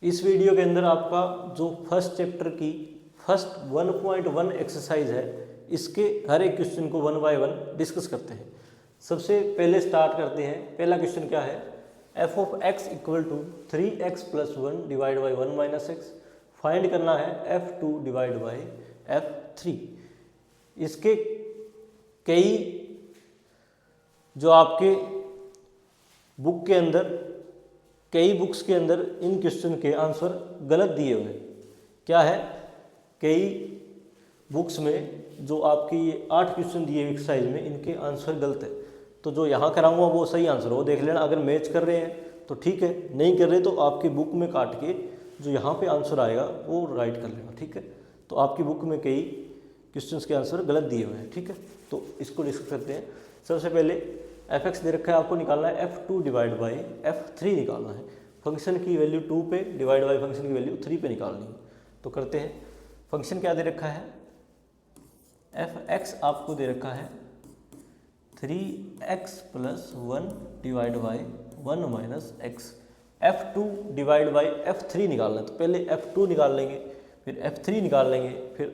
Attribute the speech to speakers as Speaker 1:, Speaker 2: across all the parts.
Speaker 1: इस वीडियो के अंदर आपका जो फर्स्ट चैप्टर की फर्स्ट 1.1 एक्सरसाइज है, इसके हर एक क्वेश्चन को 1 बाय 1 डिस्कस करते हैं। सबसे पहले स्टार्ट करते हैं। पहला क्वेश्चन क्या है, f of x equal to 3x plus 1 divide by 1 minus x. Find करना है f2 डिवाइड बाई f3। इसके कई जो आपके बुक के अंदर कई बुक्स के अंदर इन क्वेश्चन के आंसर गलत दिए हुए हैं। क्या है, कई बुक्स में जो आपकी ये 8 क्वेश्चन दिए हुए एक्सरसाइज में इनके आंसर गलत है। तो जो यहाँ कराऊंगा वो सही आंसर हो, देख लेना। अगर मैच कर रहे हैं तो ठीक है, नहीं कर रहे तो आपकी बुक में काट के जो यहाँ पे आंसर आएगा वो राइट कर लेना, ठीक है। तो आपकी बुक में कई क्वेश्चंस के आंसर गलत दिए हुए हैं, ठीक है। तो इसको डिस्कस करते हैं। सबसे पहले f(x) दे रखा है, आपको निकालना है f2 डिवाइड बाई f3 निकालना है। फंक्शन की वैल्यू 2 पे डिवाइड बाई फंक्शन की वैल्यू 3 पे निकालनी है। तो करते हैं। फंक्शन क्या दे रखा है, f(x) आपको दे रखा है 3x plus 1 divide by 1 minus x. f2 divide by f3 निकालना है। तो पहले f2 निकाल लेंगे, फिर f3 निकाल लेंगे, फिर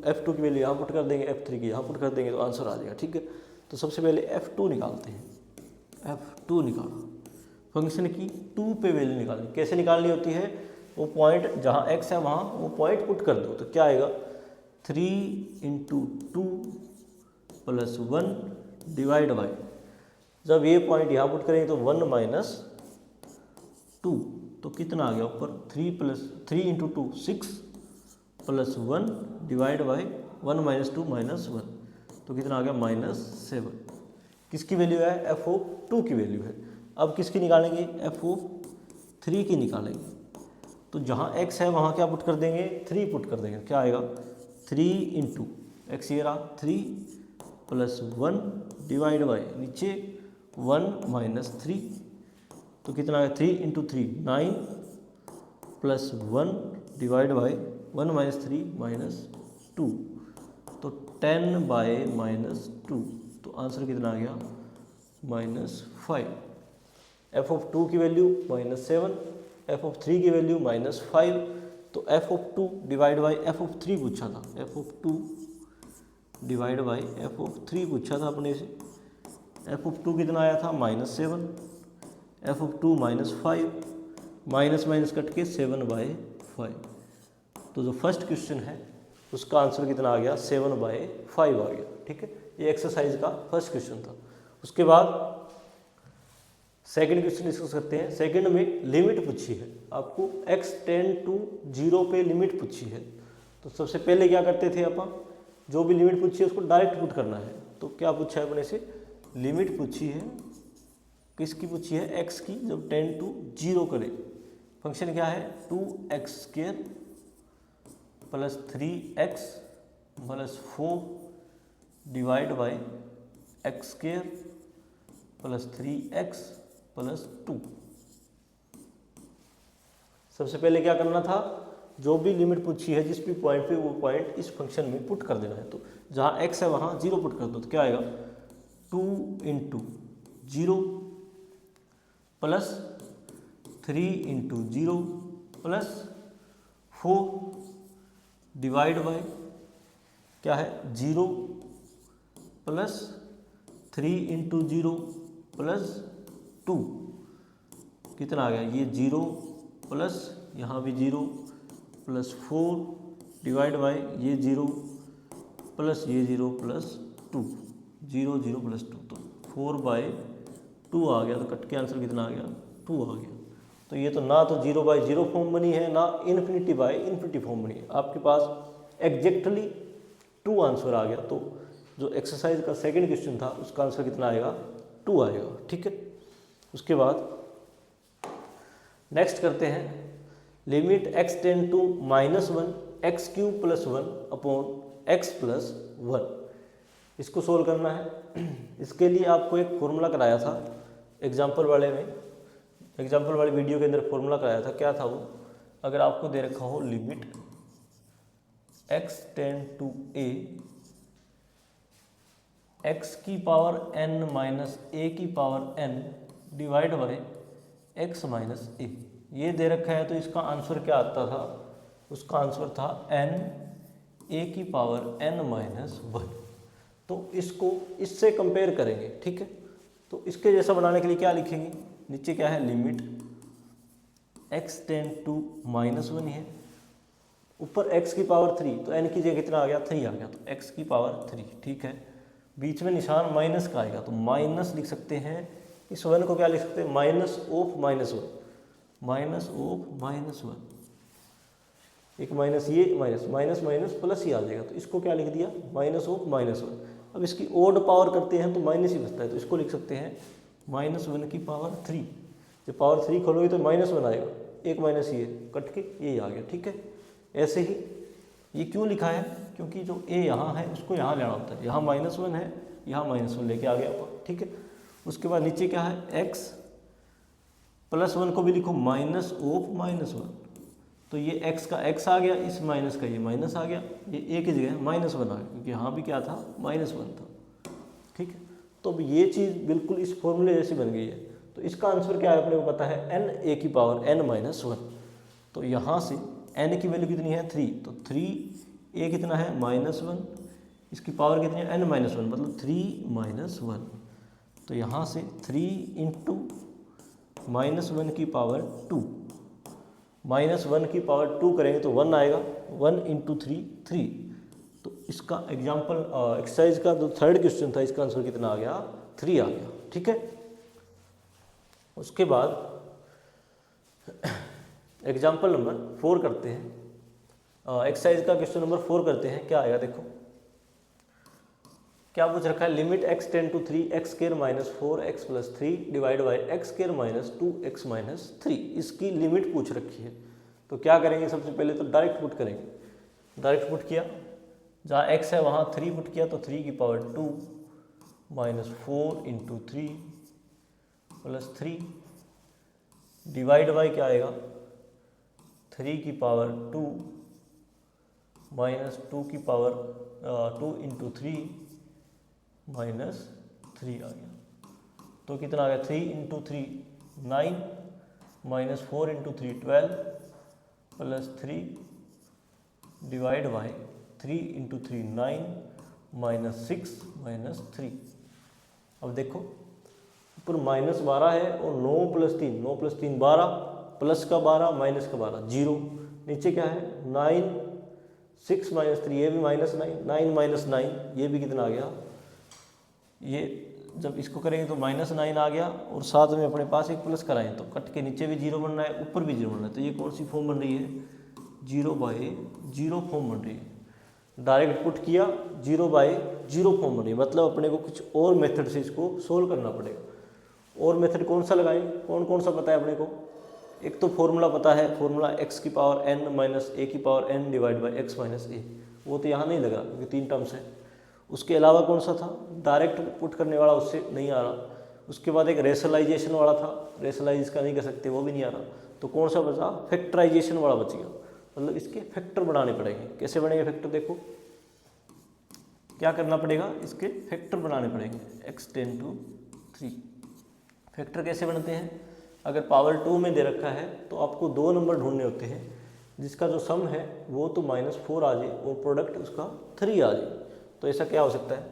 Speaker 1: f2 की वैल्यू यहाँ पुट कर देंगे, f3 की यहाँ पुट कर देंगे, तो आंसर आ जाएगा, ठीक है। तो सबसे पहले f2 निकालते हैं। f2 निकाला, फंक्शन की 2 पे वैल्यू निकालनी। कैसे निकालनी होती है, वो पॉइंट जहाँ x है वहाँ वो पॉइंट पुट कर दो। तो क्या आएगा, 3 इंटू 2 प्लस 1 डिवाइड बाई, जब ये पॉइंट यहाँ पुट करेंगे तो 1 माइनस 2, तो कितना आ गया ऊपर 3 into 2 6 plus 1 divide by 1 minus 2 minus 1, तो कितना आ गया -7। किसकी वैल्यू है, f(2) की वैल्यू है। अब किसकी निकालेंगे, f(3) की निकालेंगे। तो जहाँ x है वहाँ क्या पुट कर देंगे, 3 पुट कर देंगे। क्या आएगा, 3 इंटू एक्स ये रहा 3 प्लस 1 डिवाइड बाई नीचे 1 माइनस 3, तो कितना आएगा 3 into 3 9 plus 1 divide by 1 minus 3 minus 2, तो 10 बाय -2, तो आंसर कितना आ गया -5। f(2) की वैल्यू -7, f(3) की वैल्यू -5। तो f(2) डिवाइड बाई f(3) पूछा था, f(2) डिवाइड बाई f(3) पूछा था अपने से। f(2) कितना आया था -7, f(2) -5, माइनस माइनस कट के 7/5। तो जो फर्स्ट क्वेश्चन है उसका आंसर कितना आ गया, 7/5 आ गया, ठीक है। ये एक्सरसाइज का फर्स्ट क्वेश्चन था। उसके बाद सेकंड क्वेश्चन डिस्कस करते हैं। सेकंड में लिमिट पूछी है, आपको x टेंड टू 0 पे लिमिट पूछी है। तो सबसे पहले क्या करते थे अपन, जो भी लिमिट पूछी है उसको डायरेक्ट पुट करना है। तो क्या पूछा है अपने से, लिमिट पूछी है, किसकी पूछी है, x की, जब टेंड टू 0 करे। फंक्शन क्या है, 2x² plus 3x plus 4 divide by x² plus 3x plus 2। सबसे पहले क्या करना था, जो भी लिमिट पूछी है जिस भी पॉइंट पे, वो पॉइंट इस फंक्शन में पुट कर देना है। तो जहाँ x है वहाँ 0 पुट कर दो। तो क्या आएगा, 2 into 0 plus 3 into 0 plus 4 divide by क्या है, 0 प्लस 3 इंटू 0 प्लस 2, कितना आ गया, ये 0 प्लस यहाँ भी 0 प्लस 4 डिवाइड बाई ये 0 प्लस ये 0 प्लस 2, 0 0 प्लस 2, तो 4/2 आ गया। तो कट के आंसर कितना आ गया, 2 आ गया। तो ये तो ना तो 0/0 फॉर्म बनी है, ना इन्फिनिटी/इन्फिनिटी फॉर्म बनी है। आपके पास एग्जैक्टली 2 आंसर आ गया। तो जो एक्सरसाइज का सेकंड क्वेश्चन था उसका आंसर कितना आएगा, 2 आएगा, ठीक है। उसके बाद नेक्स्ट करते हैं, limit x tend to -1 x³ plus 1 upon x plus 1। इसको सोल्व करना है। इसके लिए आपको एक फॉर्मूला कराया था एग्जाम्पल वाले में, एग्जाम्पल वाली वीडियो के अंदर फॉर्मूला कराया था। क्या था वो, अगर आपको दे रखा हो limit x tend to a x की पावर n माइनस a की power n divide by x minus a, ये दे रखा है तो इसका आंसर क्या आता था, उसका आंसर था n a की पावर n माइनस 1। तो इसको इससे कंपेयर करेंगे, ठीक है। तो इसके जैसा बनाने के लिए क्या लिखेंगे, नीचे क्या है, लिमिट x टेंड टू -1 है, ऊपर x की पावर 3, तो n की जगह कितना आ गया, 3 आ गया, तो x की पावर 3, ठीक है। बीच में निशान माइनस का आएगा तो माइनस लिख सकते हैं, इस 1 को क्या लिख सकते हैं, माइनस ऑफ -1, माइनस ऑफ -1, एक माइनस ये माइनस माइनस माइनस प्लस ही आ जाएगा, तो इसको क्या लिख दिया, माइनस ऑफ -1। अब इसकी ओड पावर करते हैं तो माइनस ही बचता है, तो इसको लिख सकते हैं -1 की पावर 3। जब पावर 3 खोलोगे तो -1 आएगा, एक माइनस ये कट के ये आ गया, ठीक है। ऐसे ही ये क्यों लिखा है, क्योंकि जो a यहाँ है उसको यहाँ लेना होता है, यहाँ -1 है, यहाँ -1 लेके आ गया ऊपर, ठीक है। उसके बाद नीचे क्या है, x +1 को भी लिखो माइनस ऑफ -1, तो ये x का x आ गया, इस माइनस का ये माइनस आ गया, ये a की जगह -1 आ गया, क्योंकि यहाँ भी क्या था, -1 था, ठीक है। तो अब ये चीज़ बिल्कुल इस फॉर्मूले जैसी बन गई है। तो इसका आंसर क्या है, अपने को पता है n a की पावर n माइनस 1। तो यहाँ से n की वैल्यू कितनी है, 3, तो 3 a कितना है, -1, इसकी पावर कितनी है, n माइनस 1, मतलब 3 - 1। तो यहाँ से 3 इंटू -1 की पावर 2, -1 की पावर 2 करेंगे तो 1 आएगा, 1 इंटू 3 3। तो इसका एग्जाम्पल एक्सरसाइज का जो थर्ड क्वेश्चन था, इसका आंसर कितना आ गया, 3 आ गया, ठीक है। उसके बाद एग्जाम्पल नंबर 4 करते हैं, एक्सरसाइज का क्वेश्चन नंबर 4 करते हैं। क्या आएगा देखो, क्या पूछ रखा है, limit x tend to 3x² - 4x + 3 divide by x² - 2x - 3, इसकी लिमिट पूछ रखी है। तो क्या करेंगे, सबसे पहले तो डायरेक्ट पुट करेंगे। डायरेक्ट पुट किया, जहाँ x है वहाँ 3 पुट किया, तो 3 की पावर 2 -4 इंटू 3 + 3 डिवाइड बाई क्या आएगा, 3 की पावर 2 -2 की पावर 2 इंटू 3 -3 आ गया। तो कितना आ गया, 3 into 3 9 -4 into 3 12 + 3 divide by 3 into 3 9 -6 -3। अब देखो ऊपर -12 है और 9 + 3 9 + 3 12, प्लस का 12 माइनस का 12 0। नीचे क्या है, 9 6 - 3, ये भी -9 9 - 9, ये भी कितना आ गया, ये जब इसको करेंगे तो -9 आ गया, और साथ में अपने पास एक प्लस कराएं तो कट के नीचे भी 0 बन रहा है, ऊपर भी 0 बन रहा है। तो ये कौन सी फॉर्म बन रही है, 0/0 फॉर्म बन रही है। डायरेक्ट पुट किया, 0/0 फॉर्म बन रही है, मतलब अपने को कुछ और मेथड से इसको सोल्व करना पड़ेगा। और मेथड कौन सा लगाएं, कौन कौन सा पता है अपने को, एक तो फॉर्मूला पता है, फॉर्मूला x की पावर n - a की power n divide by x - a, वो तो यहाँ नहीं लगा क्योंकि 3 टर्म्स है। उसके अलावा कौन सा था, डायरेक्ट पुट करने वाला, उससे नहीं आ रहा। उसके बाद एक रेशनलाइजेशन वाला था, रेशनलाइज इसका नहीं कर सकते, वो भी नहीं आ रहा। तो कौन सा बचा, फैक्टराइजेशन वाला बच गया, मतलब इसके फैक्टर बनाने पड़ेंगे। कैसे बनेंगे फैक्टर, देखो क्या करना पड़ेगा, इसके फैक्टर बनाने पड़ेंगे। x टेंड टू 3 फैक्टर कैसे बनते हैं, अगर पावर 2 में दे रखा है तो आपको 2 नंबर ढूंढने होते हैं जिसका जो सम है वो तो -4 आ जाए और प्रोडक्ट उसका 3 आ जाए। तो ऐसा क्या हो सकता है,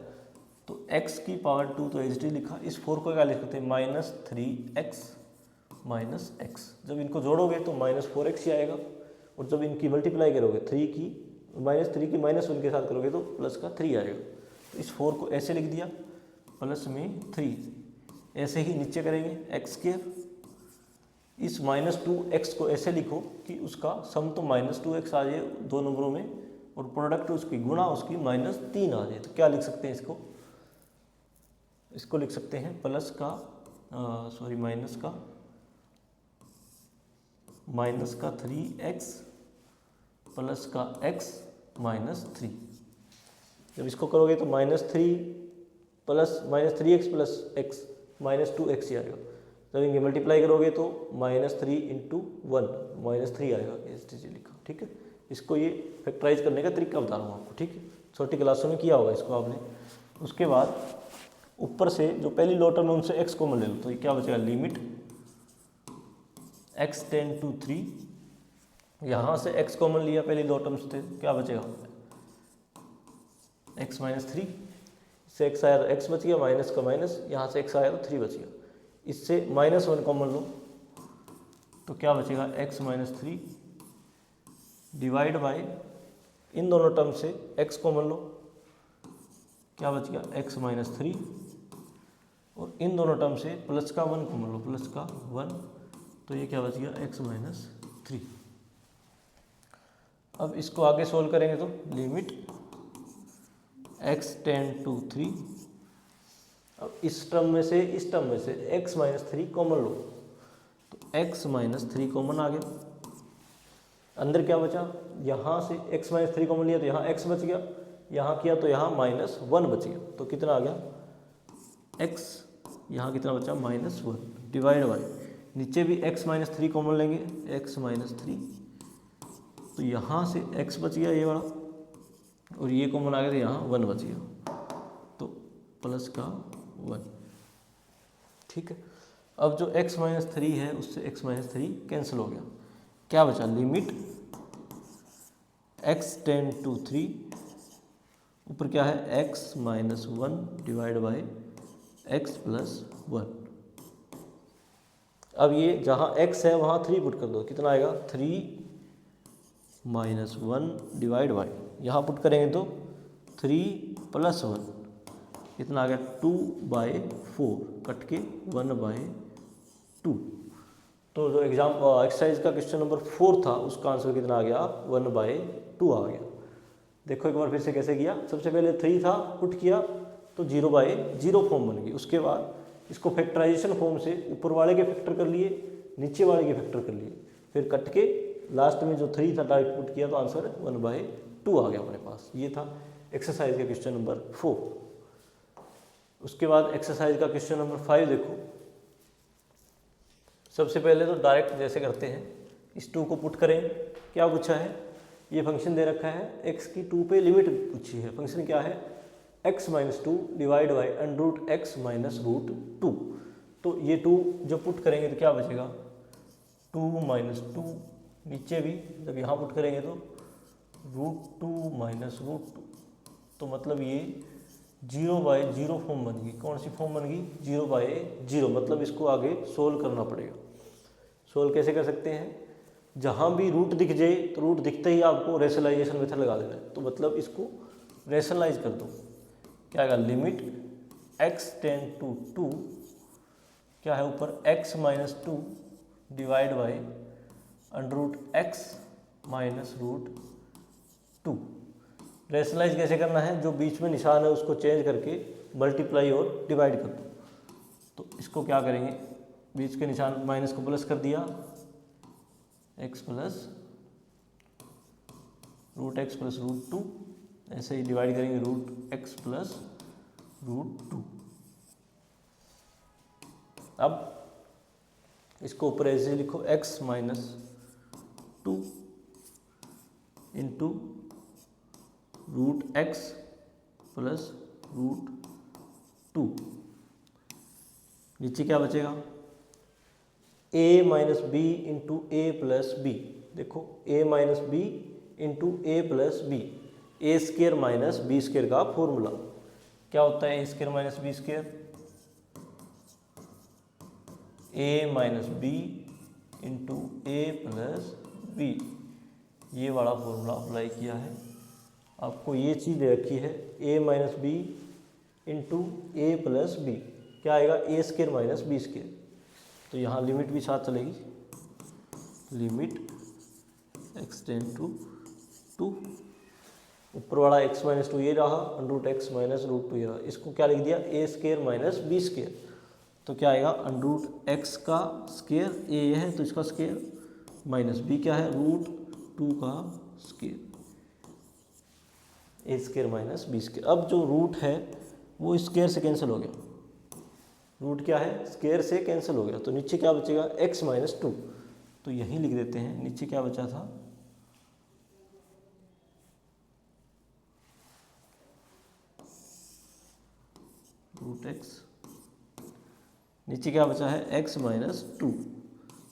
Speaker 1: तो x की पावर 2 तो एच डी लिखा, इस 4 को क्या लिख सकते हैं, -3x - x। जब इनको जोड़ोगे तो -4x ही आएगा, और जब इनकी मल्टीप्लाई करोगे 3 की -1 के साथ करोगे तो प्लस का 3 आएगा। तो इस 4 को ऐसे लिख दिया, प्लस में 3। ऐसे ही नीचे करेंगे x², इस -2x को ऐसे लिखो कि उसका सम तो -2x आ जाए 2 नंबरों में, और प्रोडक्ट उसकी गुणा उसकी -3 आ जाए। तो क्या लिख सकते हैं इसको, इसको लिख सकते हैं प्लस का माइनस का 3x प्लस का x - 3। जब इसको करोगे तो -3 plus -3x plus x -2x ही आएगा। जब इनके मल्टीप्लाई करोगे तो -3 इंटू 1 -3 आएगा, एस लिखा, ठीक है। इसको ये फैक्टराइज करने का तरीका बता रहा हूँ आपको, ठीक है। छोटी क्लासों में किया होगा इसको आपने। उसके बाद ऊपर से जो पहली लो टर्म है उनसे x कॉमन ले लो, तो ये क्या बचेगा, लिमिट एक्स टेन टू 3, यहाँ से x कॉमन लिया, पहले दो टर्म्स थे, क्या बचेगा x माइनस 3, इससे x आया तो x बच गया, माइनस का माइनस, यहाँ से x आया तो 3 बच गया, इससे -1 कॉमन लो तो क्या बचेगा x माइनस 3 डिवाइड बाई, इन दोनों टर्म से x कॉमन लो, क्या बच गया x माइनस 3, और इन दोनों टर्म से प्लस का 1 कॉमन लो, प्लस का 1, तो ये क्या बच गया x माइनस 3। अब इसको आगे सोल्व करेंगे तो लिमिट x टेन टू 3, अब इस टर्म में से इस टर्म में से x माइनस 3 कॉमन लो, तो x माइनस 3 कॉमन आ गया, अंदर क्या बचा, यहाँ से x माइनस 3 कॉमन लिया तो यहाँ x बच गया, यहाँ किया तो यहाँ -1 बच गया, तो कितना आ गया x, यहाँ कितना बचा -1 डिवाइड बाई, नीचे भी x माइनस 3 कॉमन लेंगे, x माइनस 3, तो यहाँ से x बच गया ये वाला, और ये कॉमन आ गया तो यहाँ 1 बच गया, तो प्लस का 1। ठीक है, अब जो x माइनस 3 है उससे x माइनस 3 कैंसिल हो गया, क्या बचा लिमिट x टेन टू 3, ऊपर क्या है x minus 1 divide by x plus 1। अब ये जहाँ x है वहाँ 3 पुट कर दो, कितना आएगा 3 माइनस 1 डिवाइड बाई, यहाँ पुट करेंगे तो 3 प्लस 1, कितना आ गया 2/4, कट के 1/2। तो जो एग्जाम एक्सरसाइज का क्वेश्चन नंबर 4 था उसका आंसर कितना आ गया 1/2 आ गया। देखो एक बार फिर से कैसे किया, सबसे पहले 3 था, पुट किया तो 0/0 फॉर्म बन गई, उसके बाद इसको फैक्टराइजेशन फॉर्म से ऊपर वाले के फैक्टर कर लिए, नीचे वाले के फैक्टर कर लिए, फिर कट के लास्ट में जो 3 था डायरेक्ट पुट किया तो आंसर 1/2 आ गया हमारे पास। ये था एक्सरसाइज का क्वेश्चन नंबर 4। उसके बाद एक्सरसाइज का क्वेश्चन नंबर 5 देखो। सबसे पहले तो डायरेक्ट जैसे करते हैं, इस 2 को पुट करें, क्या पूछा है, ये फंक्शन दे रखा है, x की 2 पे लिमिट पूछी है, फंक्शन क्या है x minus 2 divide by √x minus √2। तो ये 2 जब पुट करेंगे तो क्या बचेगा 2 माइनस 2, नीचे भी जब यहाँ पुट करेंगे तो √2 माइनस √2, तो मतलब ये 0/0 फॉर्म बन गई। कौन सी फॉर्म बन गई 0/0, मतलब इसको आगे सोल्व करना पड़ेगा। सोल्व कैसे कर सकते हैं, जहाँ भी रूट दिख जाए तो रूट दिखते ही आपको रेशनलाइजेशन मेथड लगा देना है, तो मतलब इसको रेशनलाइज कर दो, क्या आएगा लिमिट x टेन टू 2, क्या है ऊपर x minus 2 divide by √x minus √2। Rationalise कैसे करना है, जो बीच में निशान है उसको चेंज करके मल्टीप्लाई और डिवाइड कर दो। तो इसको क्या करेंगे, बीच के निशान माइनस को प्लस कर दिया, x प्लस √x प्लस √2, ऐसे ही डिवाइड करेंगे √x प्लस √2। अब इसको ऊपर ऐसे लिखो x minus 2 into √x plus √2, नीचे क्या बचेगा a minus B into A plus b. देखो a minus B into A plus b, a square minus B square का फॉर्मूला क्या होता है, a square minus B square, a minus B into A plus b, ये वाला formula apply किया है। आपको ये चीज़ दे रखी है a minus B into A plus B, क्या आएगा A square minus B square, तो यहाँ लिमिट भी साथ चलेगी, लिमिट x टेन टू 2, ऊपर वाला x माइनस 2 ये रहा, √x माइनस √2 ये रहा, इसको क्या लिख दिया ए स्क्र माइनस बी स्क्र, तो क्या आएगा √x का स्क्र, ए है तो इसका स्क्र, माइनस बी क्या है √2 का स्क्र, ए स्क्र माइनस बी स्क्र। अब जो रूट है वो स्क्र से कैंसिल हो गया, रूट क्या है स्क्र से कैंसिल हो गया, तो नीचे क्या बचेगा x माइनस 2, तो यहीं लिख देते हैं, नीचे क्या बचा था √x, नीचे क्या बचा है x माइनस 2,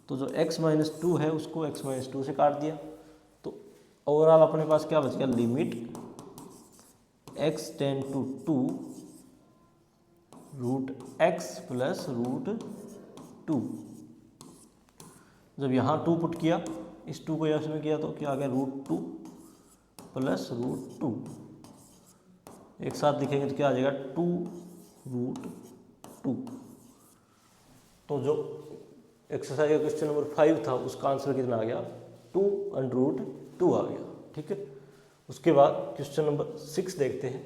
Speaker 1: तो जो x माइनस टू है उसको x माइनस टू से काट दिया, तो ओवरऑल अपने पास क्या बच गया, limit x tend to two root x plus root two. जब यहाँ टू पुट किया, इस टू को यहाँ में किया तो क्या आ गया, root two plus root two. एक साथ लिखेंगे तो क्या आ जाएगा, टू रूट टू। तो जो एक्सरसाइज का क्वेश्चन नंबर 5 था उसका आंसर कितना आ गया, 2√2 आ गया। ठीक है, उसके बाद क्वेश्चन नंबर 6 देखते हैं।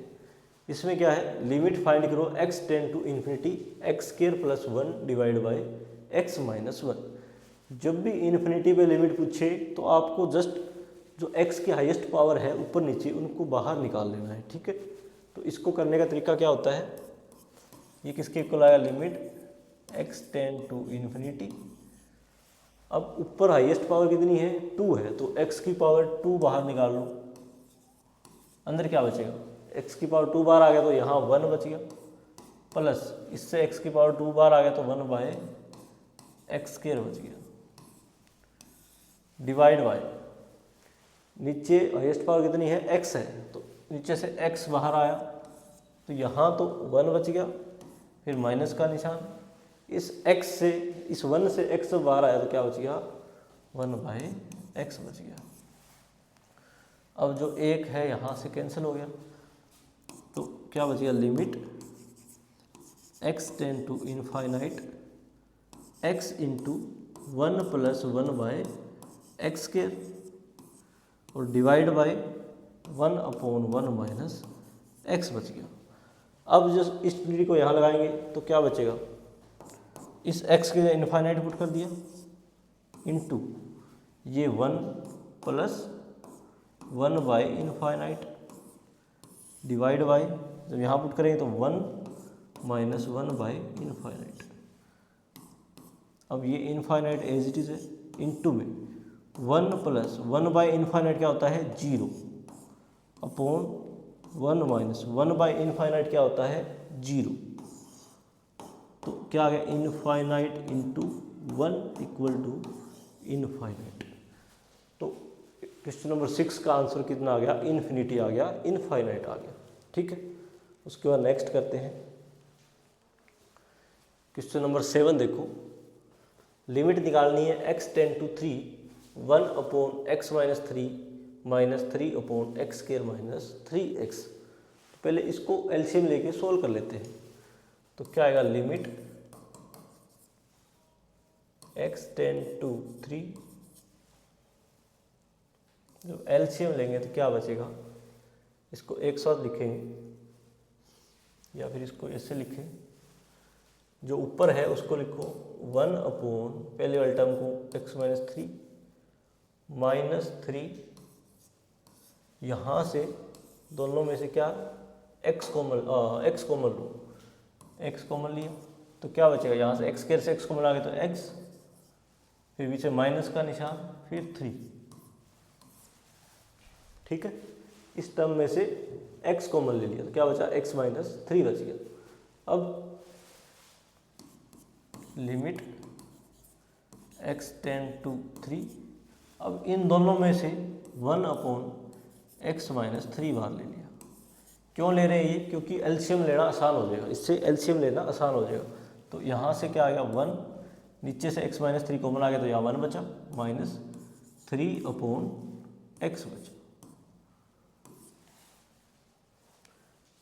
Speaker 1: इसमें क्या है, लिमिट फाइंड करो x tend to infinity x square plus 1 divide by x minus 1। जब भी इन्फिनिटी पे लिमिट पूछे तो आपको जस्ट जो x की हाईएस्ट पावर है ऊपर नीचे उनको बाहर निकाल लेना है। ठीक है, तो इसको करने का तरीका क्या होता है, ये किसके इक्वल आया, limit x tend to infinity. अब ऊपर हाईएस्ट पावर कितनी है, 2 है, तो x की पावर 2 बाहर निकाल लो, अंदर क्या बचेगा, x की पावर 2 बार आ गया तो यहाँ 1 बच गया, प्लस इससे x की पावर 2 बार आ गया तो 1 बाय एक्स स्क्वायर बच गया, डिवाइड बाय नीचे हाईएस्ट पावर कितनी है, x है, तो नीचे से x बाहर आया तो यहाँ तो 1 बच गया, फिर माइनस का निशान, इस x से इस 1 से x बाहर आया तो क्या बच गया, 1 बाय एक्स बच गया। अब जो एक है यहाँ से कैंसिल हो गया, तो क्या बच गया, limit x tend to infinite x into 1 plus 1 by x square और डिवाइड बाय 1/1 माइनस एक्स बच गया। अब जो इस डिग्री को यहाँ लगाएंगे तो क्या बचेगा, इस x के इनफाइनाइट पुट कर दिया इंटू ये 1 plus 1 by infinite divide by, जब यहाँ पुट करेंगे तो 1 माइनस 1 बाय इनफाइनाइट। अब ये इनफाइनाइट एज इट इज़ है, इंटू में 1 प्लस 1 बाय इनफाइनाइट क्या होता है, 0 अपॉन 1 माइनस 1 बाय इनफाइनाइट क्या होता है, 0। तो क्या आ गया, infinite into 1 equal to infinite. तो क्वेश्चन नंबर 6 का आंसर कितना आ गया, इन्फिनिटी आ गया, इनफाइनाइट आ गया। ठीक है, उसके बाद नेक्स्ट करते हैं क्वेश्चन नंबर 7। देखो, लिमिट निकालनी है x tend to 3 1/x minus 3 minus 3/x square minus 3x। पहले इसको एलसीएम लेके सोल्व कर लेते हैं, तो क्या आएगा, लिमिट x टेंड टू 3, जब एलसीएम लेंगे तो क्या बचेगा, इसको एक साथ लिखेंगे या फिर इसको ऐसे लिखें, जो ऊपर है उसको लिखो 1/, पहले वाले टर्म को x माइनस 3 माइनस 3, यहाँ से दोनों में से क्या x कॉमन लो, x कॉमन लिया तो क्या बचेगा, यहाँ से x स्क्वायर से x कॉमन आ गया तो x, फिर पीछे माइनस का निशान, फिर 3। ठीक है, इस टर्म में से x कॉमन ले लिया तो क्या बचा, x माइनस 3 बच गया। अब लिमिट x टेंड टू 3, अब इन दोनों में से 1/x माइनस 3 बाहर ले लिया। क्यों ले रहे हैं ये, क्योंकि एलसीएम लेना आसान हो जाएगा, इससे एलसीएम लेना आसान हो जाएगा। तो यहाँ से क्या आ गया, 1, नीचे से x माइनस 3 कॉमन आ गया तो यहाँ 1 बचा, माइनस 3/x बचा।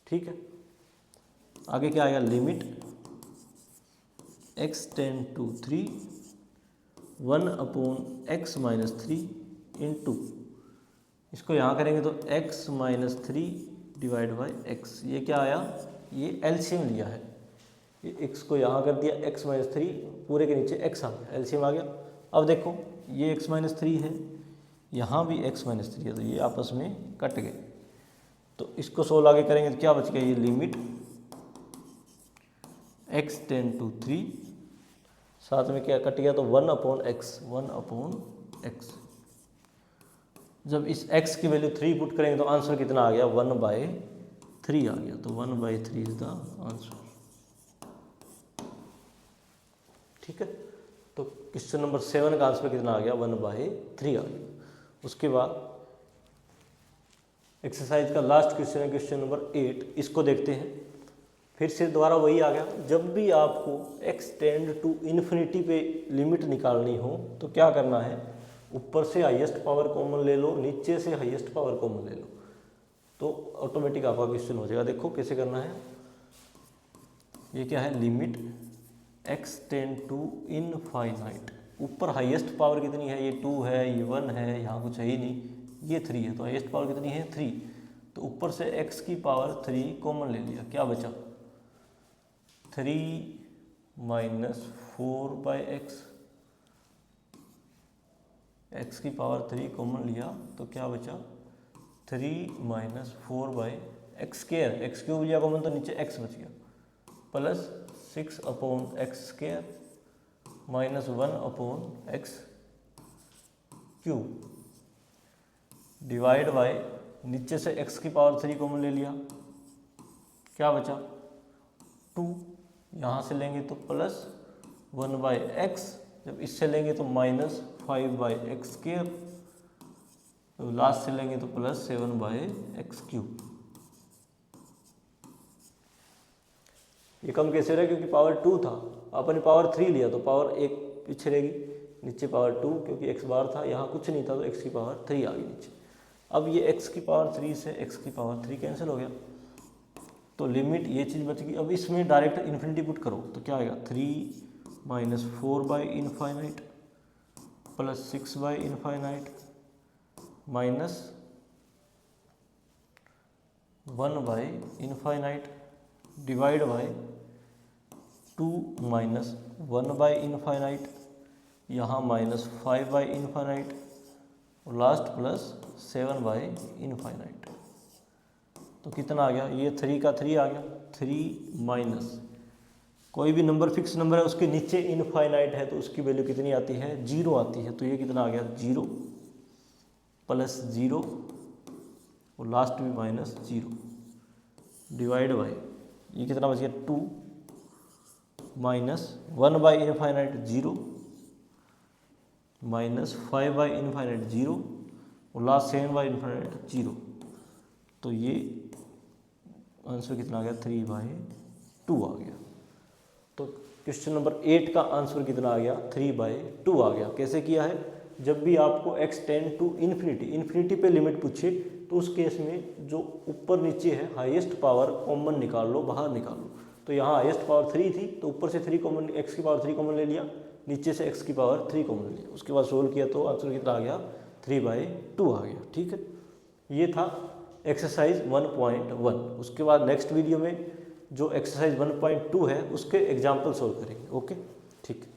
Speaker 1: ठीक है, आगे क्या आएगा, limit x tend to 3 1/x minus 3 into, इसको यहाँ करेंगे तो x minus 3 divide by x। ये क्या आया, ये एलसीएम लिया है, ये x को यहाँ कर दिया, x माइनस 3 पूरे के नीचे x आ गया, एलसीएम आ गया। अब देखो ये x माइनस 3 है, यहाँ भी x माइनस 3 है, तो ये आपस में कट गए। तो इसको सोल्व आगे करेंगे तो क्या बच गया, ये लिमिट x टेंड टू 3, साथ में क्या कट गया तो 1/x। जब इस x की वैल्यू 3 पुट करेंगे तो आंसर कितना आ गया, 1/3 आ गया। तो 1/3 इज द आंसर। ठीक है, तो क्वेश्चन नंबर 7 का आंसर कितना आ गया 1/3 आ गया। उसके बाद एक्सरसाइज का लास्ट क्वेश्चन है क्वेश्चन नंबर 8, इसको देखते हैं। फिर से दोबारा वही आ गया, जब भी आपको x टेंड टू इन्फिनिटी पे लिमिट निकालनी हो तो क्या करना है, ऊपर से हाईएस्ट पावर कॉमन ले लो, नीचे से हाईएस्ट पावर कॉमन ले लो, तो ऑटोमेटिक आपका क्वेश्चन हो जाएगा। देखो कैसे करना है, ये क्या है, limit x tend to infinite, ऊपर हाईएस्ट पावर कितनी है, ये 2 है, ये 1 है, यहाँ कुछ है ही नहीं, ये 3 है, तो हाईएस्ट पावर कितनी है 3, तो ऊपर से x की पावर 3 कॉमन ले लिया, क्या बचा 3 माइनस 4/x, x की पावर 3 कॉमन लिया तो क्या बचा 3 माइनस 4/x², एक्स क्यूब लिया कॉमन तो नीचे x बच गया, plus 6/x² minus 1/x³ divide by, नीचे से x की पावर 3 कॉमन ले लिया, क्या बचा 2, यहाँ से लेंगे तो प्लस 1/x, जब इससे लेंगे तो माइनस 5/x², तो लास्ट से लेंगे तो प्लस 7/x³। ये कम कैसे रहा, क्योंकि पावर 2 था, अपन पावर 3 लिया तो पावर 1 पीछे रहेगी, नीचे पावर 2, क्योंकि x बार था, यहाँ कुछ नहीं था तो x की पावर 3 आ गई नीचे। अब ये x की पावर 3 से x की पावर 3 कैंसिल हो गया, तो लिमिट ये चीज़ बच गई। अब इसमें डायरेक्ट इन्फिनिटी पुट करो तो क्या आएगा 3 माइनस 4/इनफाइनाइट प्लस 6/इनफाइनाइट माइनस 1/इनफाइनाइट डिवाइड बाय 2 माइनस 1/इनफाइनाइट, यहाँ माइनस 5/इनफाइनाइट और लास्ट प्लस 7/इनफाइनाइट। तो कितना आ गया, ये 3 का 3 आ गया, 3 माइनस कोई भी नंबर फिक्स नंबर है उसके नीचे इनफाइनाइट है तो उसकी वैल्यू कितनी आती है 0 आती है, तो ये कितना आ गया 0 प्लस 0 और लास्ट में माइनस 0 डिवाइड बाई, ये कितना बच गया 2 माइनस 1/इनफाइनाइट 0 माइनस 5/इनफाइनाइट 0 और लास्ट 7/इनफाइनाइट 0, तो ये आंसर कितना आ गया 3/2 आ गया। तो क्वेश्चन नंबर 8 का आंसर कितना आ गया 3/2 आ गया। कैसे किया है, जब भी आपको x टेंड टू इन्फिनिटी पे लिमिट पूछे तो उस केस में जो ऊपर नीचे है हाईएस्ट पावर कॉमन निकाल लो, बाहर निकाल लो। तो यहाँ हाईएस्ट पावर 3 थी तो ऊपर से 3 कॉमन, x की पावर 3 कॉमन ले लिया, नीचे से x की पावर 3 कॉमन ले लिया, उसके बाद सोल्व किया तो आंसर कितना आ गया 3/2 आ गया। ठीक है, ये था एक्सरसाइज 1.1। उसके बाद नेक्स्ट वीडियो में जो एक्सरसाइज 1.2 है उसके एग्जाम्पल सोल्व करेंगे। ओके, ठीक है।